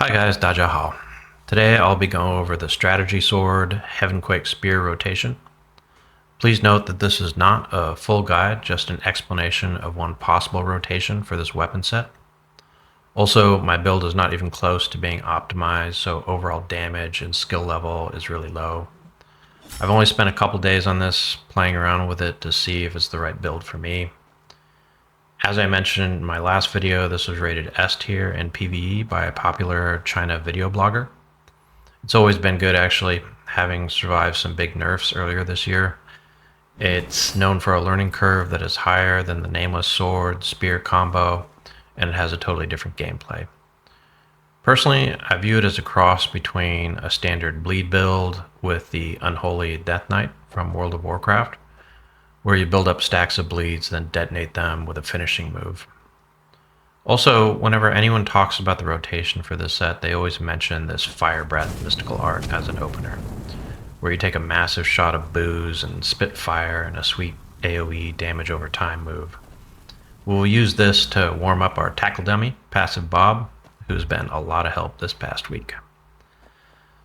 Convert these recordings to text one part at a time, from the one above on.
Hi guys, Dajahal. Today I'll be going over the Strategy Sword Heavenquake Spear rotation. Please note that this is not a full guide, just an explanation of one possible rotation for this weapon set. Also, my build is not even close to being optimized, so overall damage and skill level is really low. I've only spent a couple days on this, playing around with it to see if it's the right build for me. As I mentioned in my last video, this was rated S tier in PvE by a popular China video blogger. It's always been good actually, having survived some big nerfs earlier this year. It's known for a learning curve that is higher than the Nameless Sword Spear combo, and it has a totally different gameplay. Personally, I view it as a cross between a standard bleed build with the Unholy Death Knight from World of Warcraft, where you build up stacks of bleeds, then detonate them with a finishing move. Also, whenever anyone talks about the rotation for this set, they always mention this Fire Breath mystical art as an opener, where you take a massive shot of booze and spit fire and a sweet AoE damage over time move. We'll use this to warm up our tackle dummy, Passive Bob, who's been a lot of help this past week.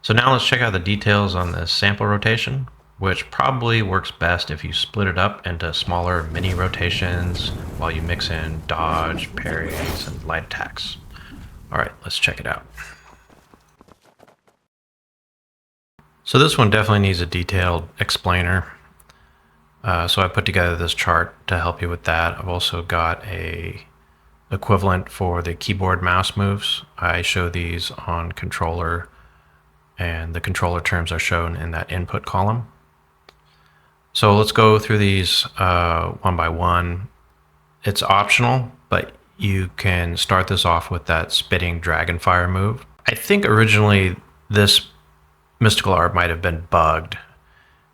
So now let's check out the details on this sample rotation, which probably works best if you split it up into smaller mini rotations while you mix in dodge, parries, and light attacks. Alright, let's check it out. So this one definitely needs a detailed explainer. So I put together this chart to help you with that. I've also got a equivalent for the keyboard mouse moves. I show these on controller, and the controller terms are shown in that input column. So let's go through these one by one. It's optional, but you can start this off with that spitting Dragonfire move. I think originally this mystical art might have been bugged,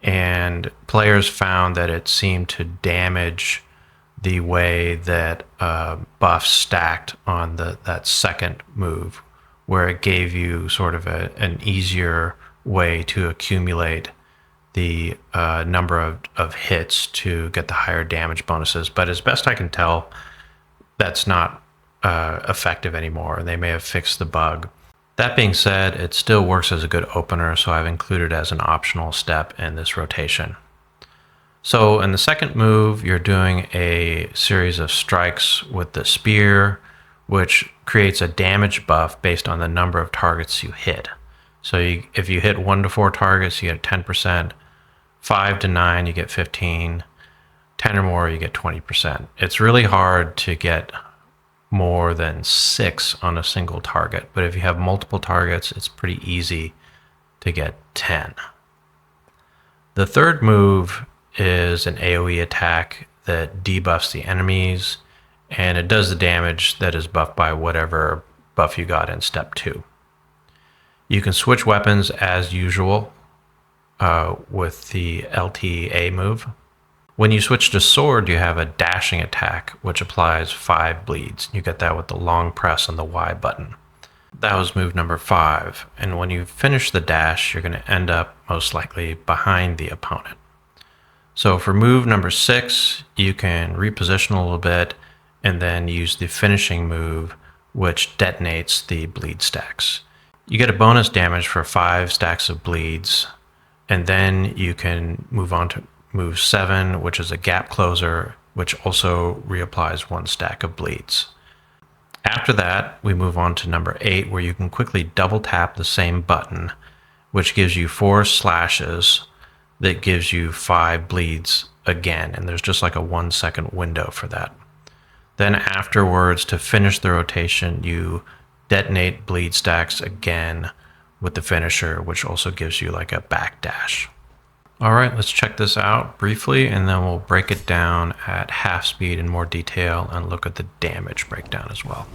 and players found that it seemed to damage the way that buffs stacked on that second move, where it gave you sort of an easier way to accumulate the number of hits to get the higher damage bonuses. But as best I can tell, that's not effective anymore, and they may have fixed the bug. That being said, it still works as a good opener, so I've included it as an optional step in this rotation. So in the second move, you're doing a series of strikes with the spear, which creates a damage buff based on the number of targets you hit. So if you hit 1 to 4 targets, you get 10%, 5 to 9, you get 15, 10 or more, you get 20%. It's really hard to get more than 6 on a single target, but if you have multiple targets, it's pretty easy to get 10. The third move is an AoE attack that debuffs the enemies, and it does the damage that is buffed by whatever buff you got in step 2. You can switch weapons as usual with the LTA move. When you switch to sword, you have a dashing attack, which applies 5 bleeds. You get that with the long press on the Y button. That was move number 5, and when you finish the dash, you're going to end up most likely behind the opponent. So for move number 6, you can reposition a little bit and then use the finishing move, which detonates the bleed stacks. You get a bonus damage for 5 stacks of bleeds, and then you can move on to move 7, which is a gap closer, which also reapplies 1 stack of bleeds. After that, we move on to number 8, where you can quickly double tap the same button, which gives you 4 slashes that gives you 5 bleeds again, and there's just like a 1-second window for that. Then afterwards, to finish the rotation, you detonate bleed stacks again with the finisher, which also gives you like a backdash. All right, let's check this out briefly, and then we'll break it down at half speed in more detail and look at the damage breakdown as well.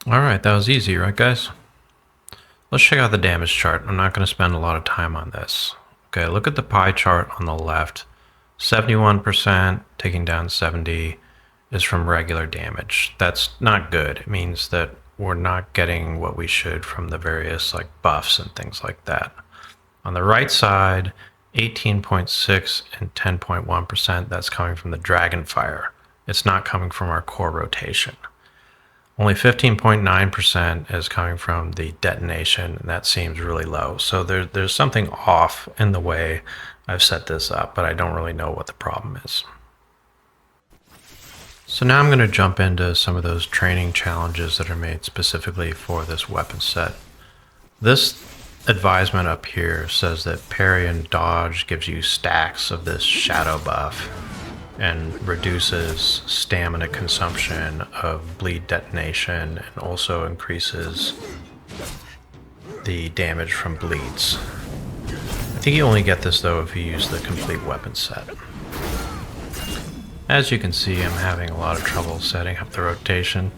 All right, that was easy, right, guys? Let's check out the damage chart. I'm not going to spend a lot of time on this. Okay, look at the pie chart on the left. 71% taking down 70 is from regular damage. That's not good. It means that we're not getting what we should from the various like buffs and things like that. On the right side, 18.6 and 10.1%, that's coming from the Dragonfire. It's not coming from our core rotation. Only 15.9% is coming from the detonation, and that seems really low. So there's something off in the way I've set this up, but I don't really know what the problem is. So now I'm going to jump into some of those training challenges that are made specifically for this weapon set. This advisement up here says that parry and dodge gives you stacks of this shadow buff and reduces stamina consumption of bleed detonation and also increases the damage from bleeds. I think you only get this though if you use the complete weapon set. As you can see, I'm having a lot of trouble setting up the rotation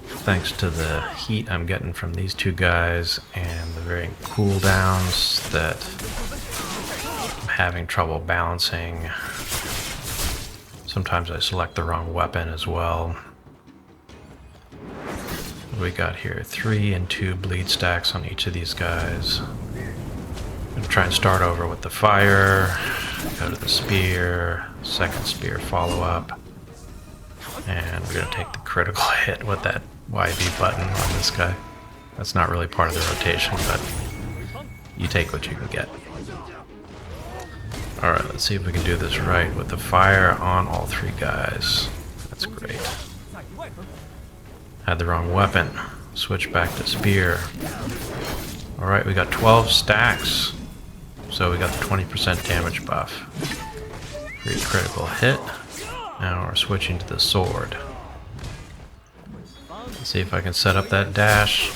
thanks to the heat I'm getting from these two guys and the varying cooldowns that I'm having trouble balancing. Sometimes I select the wrong weapon as well. What do we got here? 3 and 2 bleed stacks on each of these guys. I'm going to try and start over with the fire, go to the spear, second spear follow up, and we're going to take the critical hit with that YB button on this guy. That's not really part of the rotation, but you take what you can get. Alright, let's see if we can do this right with the fire on all 3 guys. That's great. Had the wrong weapon. Switch back to spear. Alright, we got 12 stacks. So we got the 20% damage buff. Free critical hit. Now we're switching to the sword. Let's see if I can set up that dash.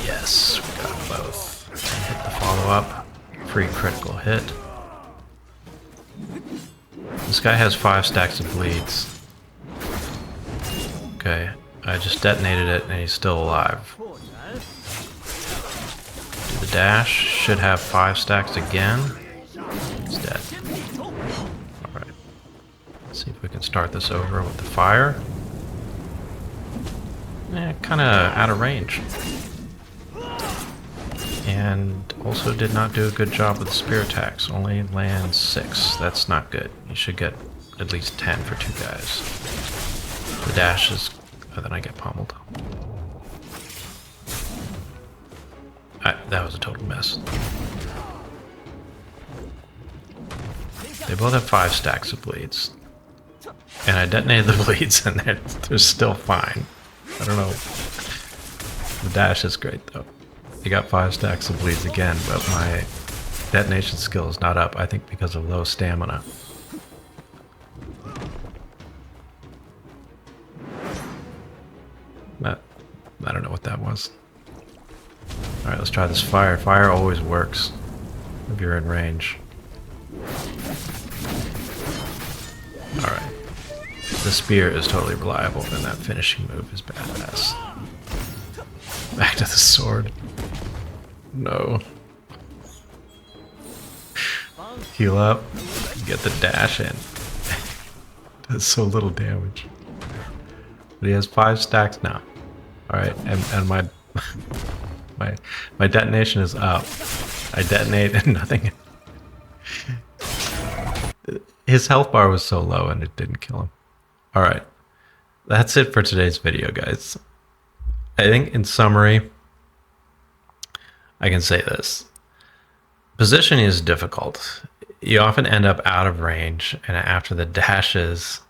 Yes, we got both. And hit the follow up. Free critical hit. This guy has 5 stacks of bleeds. Okay, I just detonated it and he's still alive. Do the dash, should have 5 stacks again. He's dead. Alright, let's see if we can start this over with the fire. Kinda out of range. And also did not do a good job with the spear attacks. Only lands 6. That's not good. You should get at least 10 for 2 guys. The dash is... Oh, then I get pummeled. That was a total mess. They both have 5 stacks of bleeds. And I detonated the bleeds and they're still fine. I don't know. The dash is great though. I got 5 stacks of bleeds again, but my detonation skill is not up, I think because of low stamina. I don't know what that was. Alright, let's try this fire. Fire always works if you're in range. Alright. The spear is totally reliable, and that finishing move is badass. Back to the sword. No. Heal up. Get the dash in. Does so little damage. But he has 5 stacks now. Alright, and my my detonation is up. I detonate and nothing. His health bar was so low and it didn't kill him. Alright. That's it for today's video, guys. I think in summary, I can say this. Positioning is difficult. You often end up out of range, and after the dashes,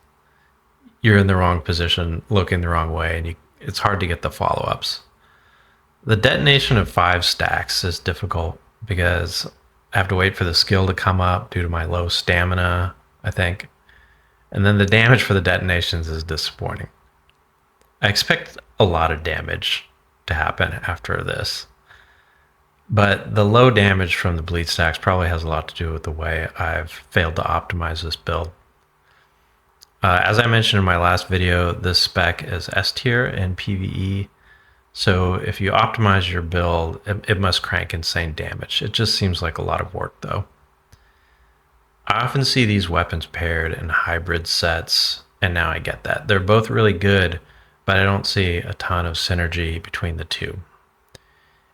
you're in the wrong position, looking the wrong way, and it's hard to get the follow-ups. The detonation of 5 stacks is difficult because I have to wait for the skill to come up due to my low stamina, I think. And then the damage for the detonations is disappointing. I expect a lot of damage to happen after this. But the low damage from the bleed stacks probably has a lot to do with the way I've failed to optimize this build. As I mentioned in my last video, this spec is S tier in PvE, So if you optimize your build, it must crank insane damage. It just seems like a lot of work though. I often see these weapons paired in hybrid sets, and now I get that. They're both really good, but I don't see a ton of synergy between the two.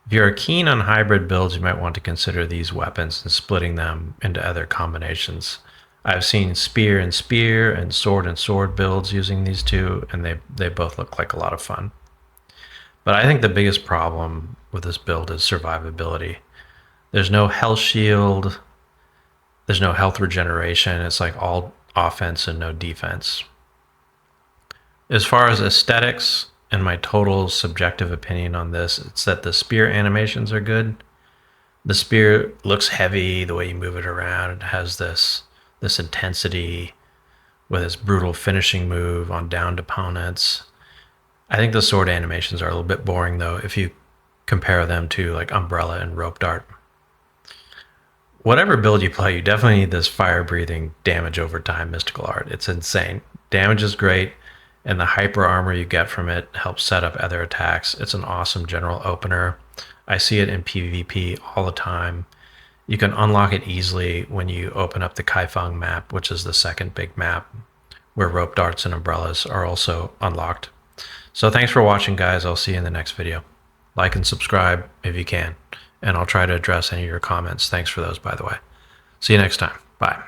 If you are keen on hybrid builds, you might want to consider these weapons and splitting them into other combinations. I've seen spear and sword builds using these two, and they both look like a lot of fun. But I think the biggest problem with this build is survivability. There's no health shield, there's no health regeneration. It's like all offense and no defense. As far as aesthetics and my total subjective opinion on this, it's that the spear animations are good. The spear looks heavy, the way you move it around. It has this intensity with its brutal finishing move on downed opponents. I think the sword animations are a little bit boring though if you compare them to like Umbrella and Rope Dart. Whatever build you play, you definitely need this fire-breathing damage over time mystical art. It's insane. Damage is great, and the hyper armor you get from it helps set up other attacks. It's an awesome general opener. I see it in PvP all the time. You can unlock it easily when you open up the Kaifeng map, which is the second big map, where rope darts and umbrellas are also unlocked. So thanks for watching, guys. I'll see you in the next video. Like and subscribe if you can, and I'll try to address any of your comments. Thanks for those, by the way. See you next time. Bye.